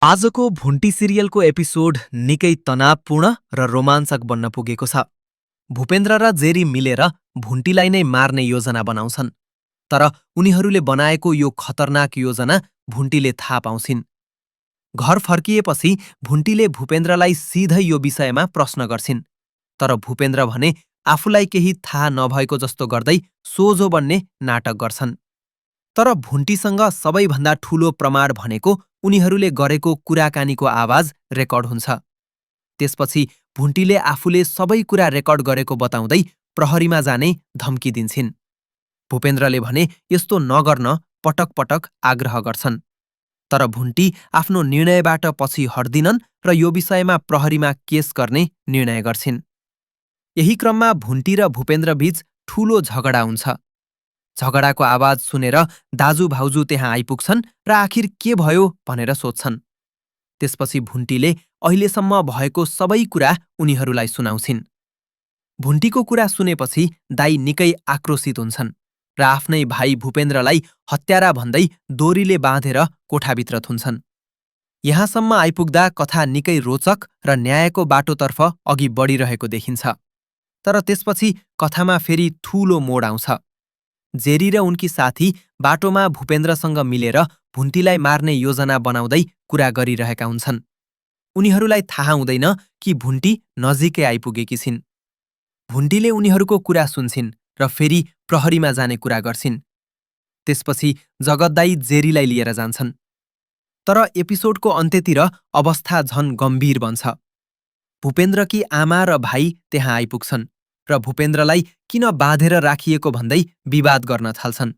आजको भुन्टी सिरियलको एपिसोड निकै तनावपूर्ण र रोमाञ्चक बन्न पुगेको छ। भूपेन्द्र र जेरी मिलेर भुन्टीलाई नै मार्ने योजना बनाउँछन्। तर उनीहरूले बनाएको यो खतरनाक योजना भुन्टीले थाहा पाउँछिन्। घर फर्किएपछि भुन्टीले भूपेन्द्रलाई सिधै यो विषयमा प्रश्न गर्छिन्। तर भूपेन्द्र भने आफूलाई केही थाहा नभएको जस्तो गर्दै सोझो बन्ने नाटक गर्छन्। तर भुन्टीसँग सबैभन्दा ठूलो प्रमाण भनेको उनीहरूले गरेको कुराकानीको आवाज रेकर्ड हुन्छ। त्यसपछि भुन्टीले आफूले सबै कुरा रेकर्ड गरेको बताउँदै प्रहरीमा जाने धम्की दिन्छिन्। भूपेन्द्रले भने यस्तो नगर्न पटक पटक आग्रह गर्छन्। तर भुन्टी आफ्नो निर्णयबाट पछि हट्दिनन् र यो विषयमा प्रहरीमा केस गर्ने निर्णय गर्छिन्। यही क्रममा भुन्टी र भूपेन्द्र बीच ठूलो झगडा हुन्छ। झगडाको आवाज सुनेर दाजु भाउजू त्यहाँ आइपुग्छन् र आखिर के भयो भनेर सोध्छन्। त्यसपछि भुन्टीले अहिलेसम्म भएको सबै कुरा उनीहरूलाई सुनाउँछिन्। भुन्टीको कुरा सुनेपछि दाइ निकै आक्रोशित हुन्छन् र आफ्नै भाइ भूपेन्द्रलाई हत्यारा भन्दै दोरीले बाँधेर कोठाभित्र थुन्छन्। यहाँसम्म आइपुग्दा कथा निकै रोचक र न्यायको बाटोतर्फ अघि बढिरहेको देखिन्छ। तर त्यसपछि कथामा फेरि ठूलो मोड आउँछ। जेरी र उनकी साथी बाटोमा भूपेन्द्रसँग मिलेर भुन्टीलाई मार्ने योजना बनाउँदै कुरा गरिरहेका हुन्छन्। उनीहरूलाई थाहा हुँदैन कि भुन्टी नजिकै आइपुगेकी छिन्। भुन्टीले उनीहरूको कुरा सुन्छिन् र फेरि प्रहरीमा जाने कुरा गर्छिन्। त्यसपछि जगत दाइ जेरीलाई लिएर जान्छन्। तर एपिसोडको अन्त्यतिर अवस्था झन गम्भीर बन्छ। भूपेन्द्रकी आमा र भाइ त्यहाँ आइपुग्छन् र भूपेन्द्रलाई किन बाँधेर राखिएको भन्दै विवाद गर्न थाल्छन्।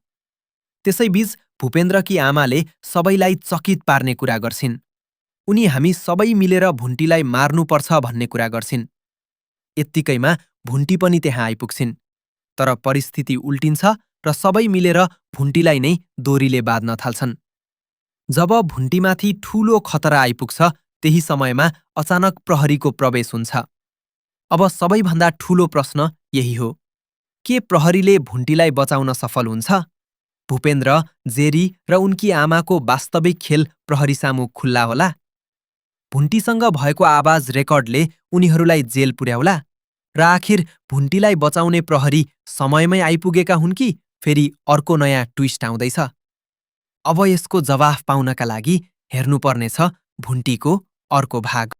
त्यसैबीच भूपेन्द्रकी आमाले सबैलाई चकित पार्ने कुरा गर्छिन्। उनी हामी सबै मिलेर भुन्टीलाई मार्नुपर्छ भन्ने कुरा गर्छिन्। यत्तिकैमा भुन्टी पनि त्यहाँ आइपुग्छिन्। तर परिस्थिति उल्टिन्छ र सबै मिलेर भुन्टीलाई नै दोरीले बाँध्न थाल्छन्। जब भुन्टीमाथि ठूलो खतरा आइपुग्छ त्यही समयमा अचानक प्रहरीको प्रवेश हुन्छ। अब सबैभन्दा ठूलो प्रश्न यही हो, के प्रहरीले भुन्टीलाई बचाउन सफल हुन्छ? भूपेन्द्र, जेरी र उनकी आमाको वास्तविक खेल प्रहरी सामु खुल्ला होला? भुन्टीसँग भएको आवाज रेकर्डले उनीहरूलाई जेल पुर्याउला? र आखिर भुन्टीलाई बचाउने प्रहरी समयमै आइपुगेका हुन् कि फेरि अर्को नयाँ ट्विस्ट आउँदैछ? अब यसको जवाफ पाउनका लागि हेर्नुपर्नेछ भुन्टीको अर्को भाग।